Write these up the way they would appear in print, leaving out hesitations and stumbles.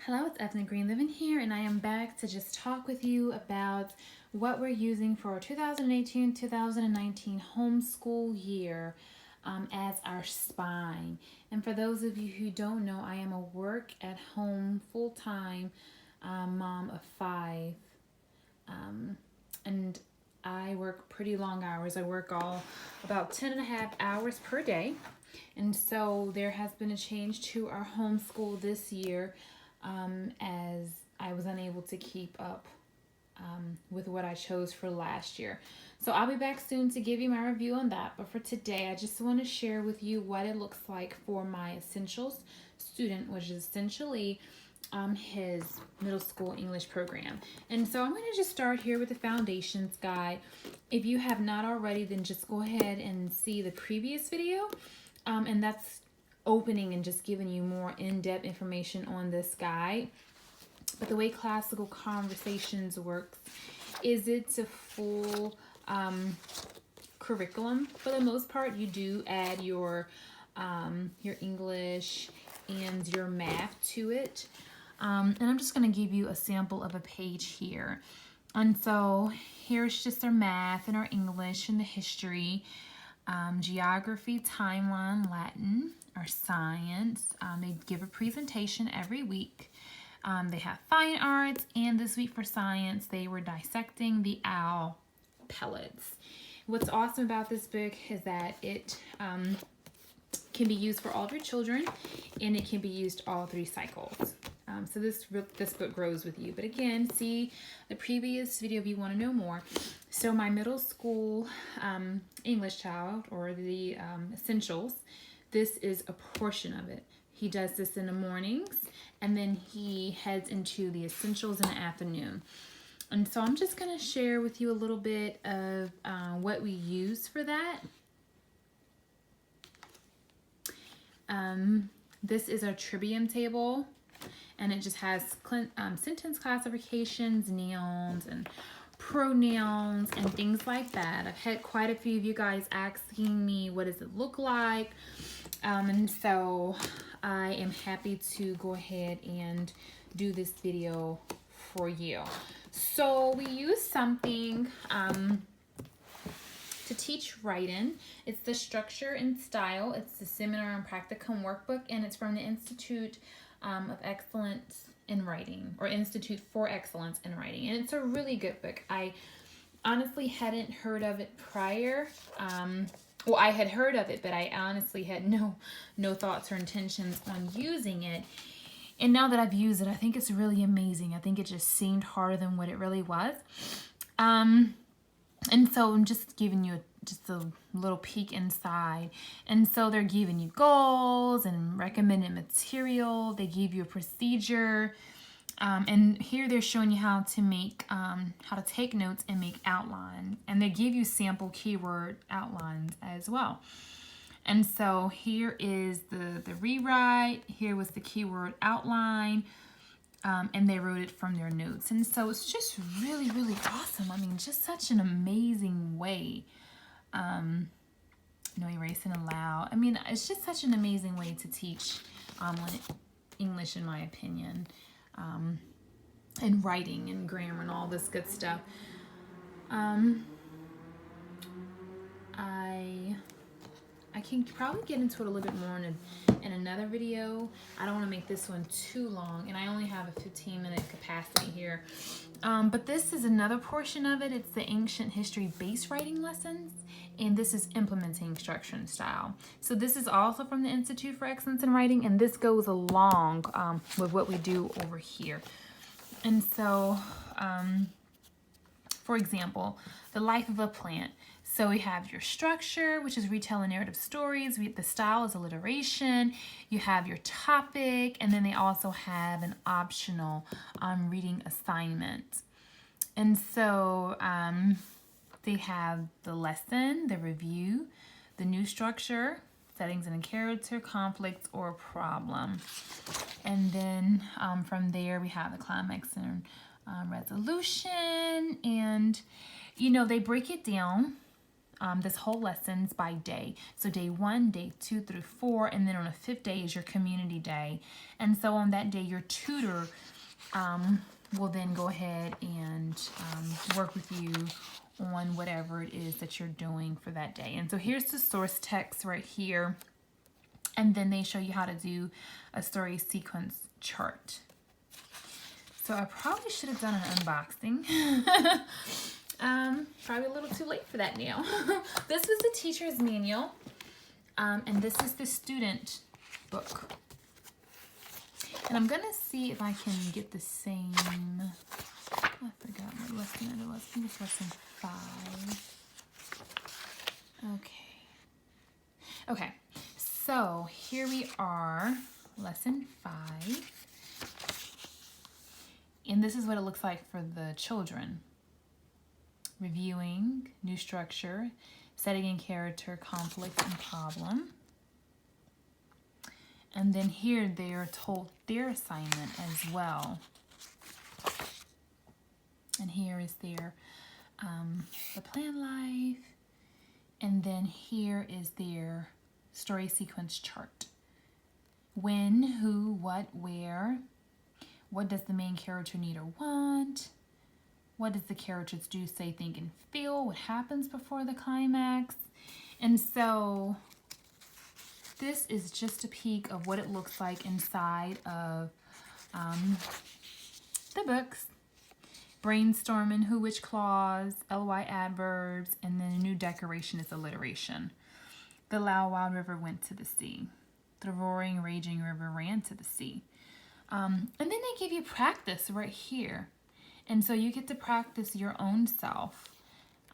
Hello, it's Ethna Green Living here, and I am back to just talk with you about what we're using for our 2018-2019 homeschool year as our spine. And for those of you who don't know, I am a work-at-home full-time mom of 5, and I work pretty long hours. I work about 10 and a half hours per day. And so there has been a change to our homeschool this year as I was unable to keep up with what I chose for last year. So I'll be back soon to give you my review on that. But for today, I just want to share with you what it looks like for my essentials student, which is essentially his middle school English program. And so I'm going to just start here with the foundations guide. If you have not already, then just go ahead and see the previous video. And that's opening and just giving you more in-depth information on this guide. But the way classical conversations works is it's a full curriculum. For the most part, you do add your English and your math to it. And I'm just going to give you a sample of a page here. And so here's just our math and our English and the history, geography, timeline, Latin, our science. They give a presentation every week. They have fine arts, and this week for science, they were dissecting the owl pellets. What's awesome about this book is that it can be used for all of your children, and it can be used all 3 cycles. So this book grows with you. But again, see the previous video if you want to know more. So my middle school English child, or the essentials, this is a portion of it. He does this in the mornings, and then he heads into the essentials in the afternoon. And so I'm just going to share with you a little bit of what we use for that. This is our Trivium table, and it just has sentence classifications, nouns, and pronouns, and things like that. I've had quite a few of you guys asking me, what does it look like? And so I am happy to go ahead and do this video for you. So we use something to teach writing. It's the Structure and Style. It's the Seminar and Practicum Workbook, and it's from the Institute of Excellence in Writing, or Institute for Excellence in Writing. And it's a really good book. I honestly hadn't heard of it prior. Well, I had heard of it, but I honestly had no thoughts or intentions on using it. And now that I've used it, I think it's really amazing. I think it just seemed harder than what it really was. And so I'm just giving you just a little peek inside. And so they're giving you goals and recommended material. They give you a procedure. And here they're showing you how to make, how to take notes and make outlines. And they give you sample keyword outlines as well. And so here is the rewrite. Here was the keyword outline. And they wrote it from their notes. And so it's just really, really awesome. I mean, just such an amazing way. Erase and allow. I mean, it's just such an amazing way to teach English, in my opinion. And writing and grammar and all this good stuff. I can probably get into it a little bit more in another video. I don't want to make this one too long, and I only have a 15-minute capacity here. But this is another portion of it. It's the Ancient History Base Writing Lessons, and this is Implementing Structure and Style. So this is also from the Institute for Excellence in Writing, and this goes along with what we do over here. And so, for example, the life of a plant. So we have your structure, which is retelling narrative stories. The style is alliteration. You have your topic, and then they also have an optional reading assignment. And so they have the lesson, the review, the new structure, settings and a character, conflict, or problem. And then from there, we have the climax and resolution. And, they break it down this whole lessons by day. So day 1, day 2 through 4, and then on a 5th day is your community day. And so on that day, your tutor will then go ahead and work with you on whatever it is that you're doing for that day. And so here's the source text right here. And then they show you how to do a story sequence chart. So I probably should have done an unboxing. Probably a little too late for that now. This is the teacher's manual. And this is the student book. And I'm going to see if I can get the same... I forgot what lesson it was. I think it's lesson 5. Okay, so here we are, lesson 5. And this is what it looks like for the children. Reviewing, new structure, setting in character, conflict, and problem. And then here they are told their assignment as well. And here is their the plan life. And then here is their story sequence chart. When, who, what, where. What does the main character need or want? What does the characters do, say, think, and feel? What happens before the climax? And so this is just a peek of what it looks like inside of the books. Brainstorming, who, which clause, ly adverbs, and then a new decoration is alliteration. The loud, wild river went to the sea. The roaring, raging river ran to the sea. And then they give you practice right here. And so you get to practice your own self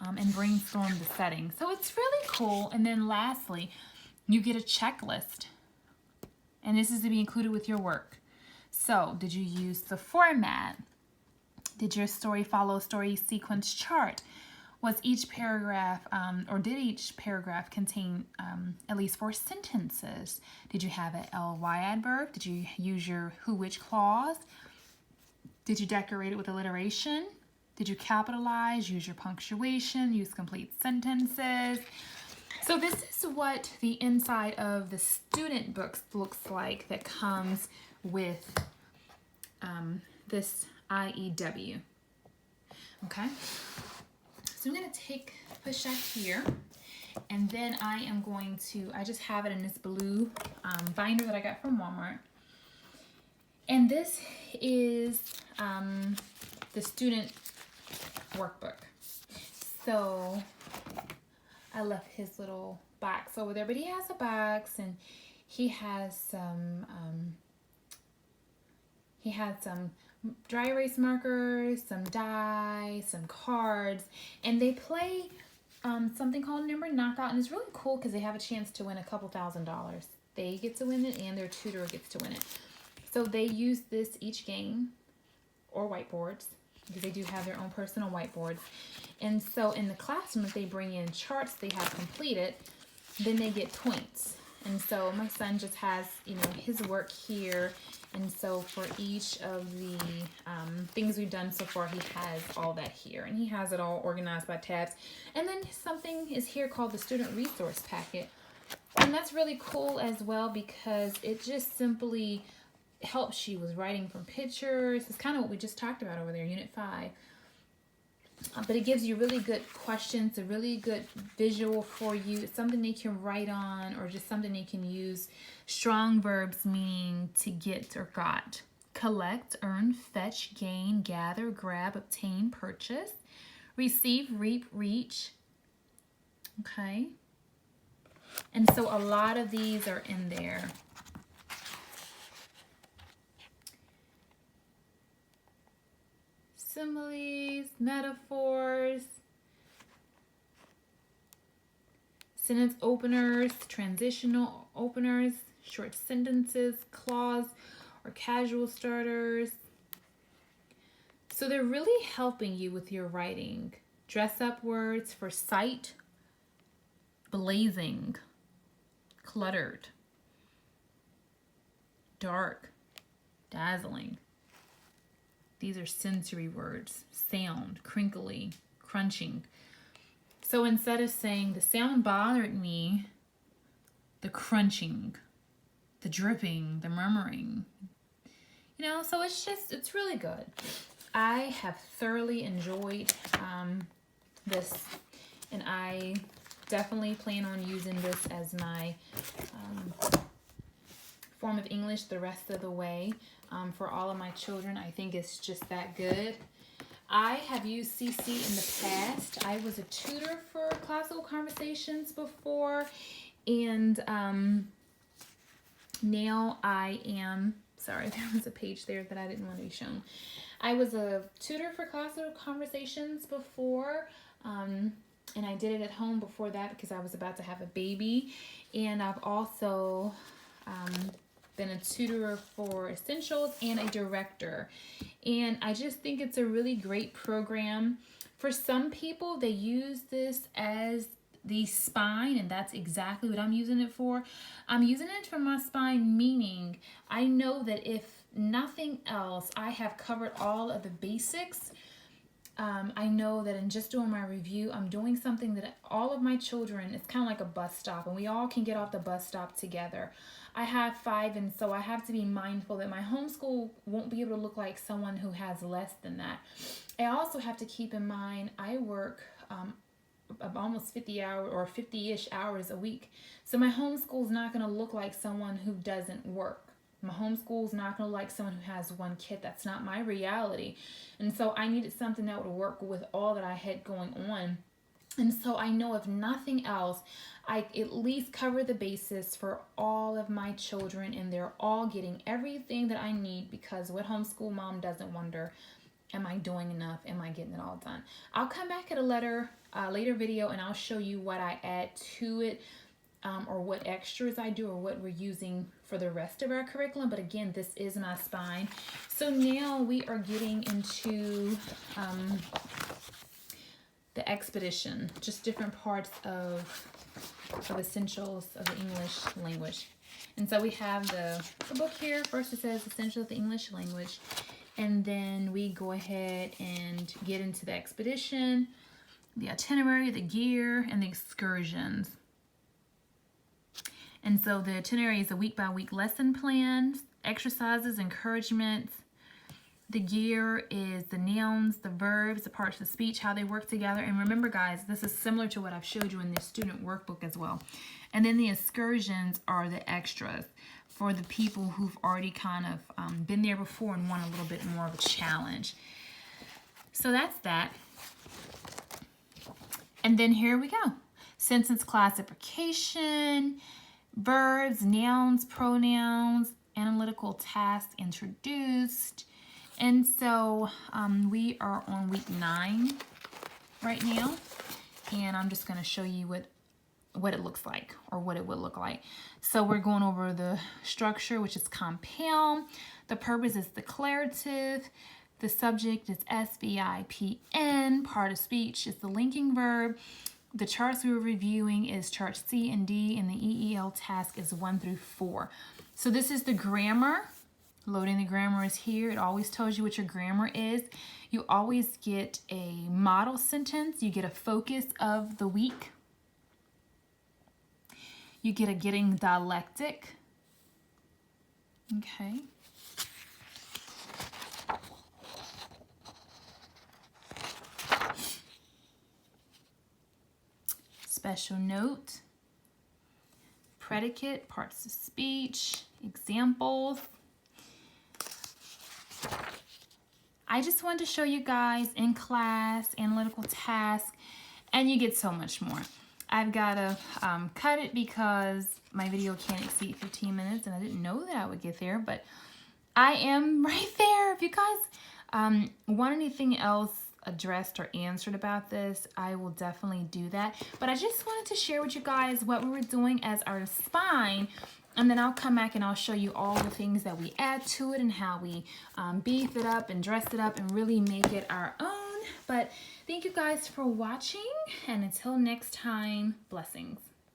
and brainstorm the setting. So it's really cool. And then lastly, you get a checklist. And this is to be included with your work. So did you use the format? Did your story follow a story sequence chart? Was each paragraph, or did each paragraph contain at least 4 sentences? Did you have an ly adverb? Did you use your who, which clause? Did you decorate it with alliteration? Did you capitalize, use your punctuation, use complete sentences? So this is what the inside of the student books looks like that comes with this IEW. Okay, so I'm going to push that here, and then I am going to, I just have it in this blue binder that I got from Walmart. And this is the student workbook. So I left his little box over there, but he has a box, and he has some dry erase markers, some die, some cards, and they play something called Number Knockout, and it's really cool because they have a chance to win a couple $1,000s. They get to win it, and their tutor gets to win it. So they use this each game, or whiteboards, because they do have their own personal whiteboards. And so in the classroom, if they bring in charts they have completed, then they get points. And so my son just has, his work here. And so for each of the things we've done so far, he has all that here. And he has it all organized by tabs. And then something is here called the Student Resource Packet. And that's really cool as well because it just simply helps you with writing from pictures. It's kind of what we just talked about over there, Unit 5. But it gives you really good questions, a really good visual for you. It's something they can write on or just something they can use. Strong verbs meaning to get or got. Collect, earn, fetch, gain, gather, grab, obtain, purchase. Receive, reap, reach. Okay. And so a lot of these are in there. Similes, metaphors, sentence openers, transitional openers, short sentences, clause or casual starters. So they're really helping you with your writing. Dress up words for sight, blazing, cluttered, dark, dazzling. These are sensory words. Sound, crinkly, crunching. So instead of saying the sound bothered me, the crunching, the dripping, the murmuring, you know, so it's really good. I have thoroughly enjoyed this, and I definitely plan on using this as my form of English the rest of the way for all of my children. I think it's just that good. I have used CC in the past. I was a tutor for classical conversations before, and now I am, sorry, there was a page there that I didn't want to be shown. I was a tutor for classical conversations before, and I did it at home before that because I was about to have a baby. And I've also been a tutor for Essentials and a director. And I just think it's a really great program. For some people, they use this as the spine, and that's exactly what I'm using it for. I'm using it for my spine, meaning I know that if nothing else, I have covered all of the basics. I know that in just doing my review, I'm doing something that all of my children, it's kind of like a bus stop, and we all can get off the bus stop together. I have 5, and so I have to be mindful that my homeschool won't be able to look like someone who has less than that. I also have to keep in mind I work almost 50 hours or 50-ish hours a week. So my homeschool is not going to look like someone who doesn't work. My homeschool is not going to look like someone who has one kid. That's not my reality. And so I needed something that would work with all that I had going on. And so I know if nothing else, I at least cover the basis for all of my children, and they're all getting everything that I need, because what homeschool mom doesn't wonder, am I doing enough? Am I getting it all done? I'll come back at a later video and I'll show you what I add to it, or what extras I do, or what we're using for the rest of our curriculum. But again, this is my spine. So now we are getting into the expedition, just different parts of Essentials of the English Language. And so we have the book here. First it says Essentials of the English Language. And then we go ahead and get into the expedition, the itinerary, the gear, and the excursions. And so the itinerary is a week-by-week lesson plan, exercises, encouragements. The gear is the nouns, the verbs, the parts of speech, how they work together. And remember, guys, this is similar to what I've showed you in the student workbook as well. And then the excursions are the extras for the people who've already kind of been there before and want a little bit more of a challenge. So that's that. And then here we go. Sentence classification, verbs, nouns, pronouns, analytical tasks introduced. And so we are on week 9 right now, and I'm just going to show you what it looks like, or what it would look like. So we're going over the structure, which is compound. The purpose is declarative. The subject is SVIPN. Part of speech is the linking verb. The charts we were reviewing is chart C and D, and the EEL task is 1 through 4. So this is the grammar. Loading the grammar is here. It always tells you what your grammar is. You always get a model sentence. You get a focus of the week. You get a getting dialectic. Okay. Special note. Predicate, parts of speech, examples. I just wanted to show you guys in class, analytical task, and you get so much more. I've got to cut it because my video can't exceed 15 minutes, and I didn't know that I would get there, but I am right there. If you guys want anything else addressed or answered about this, I will definitely do that. But I just wanted to share with you guys what we were doing as our spine, and then I'll come back and I'll show you all the things that we add to it and how we beef it up and dress it up and really make it our own. But thank you guys for watching, and until next time, blessings.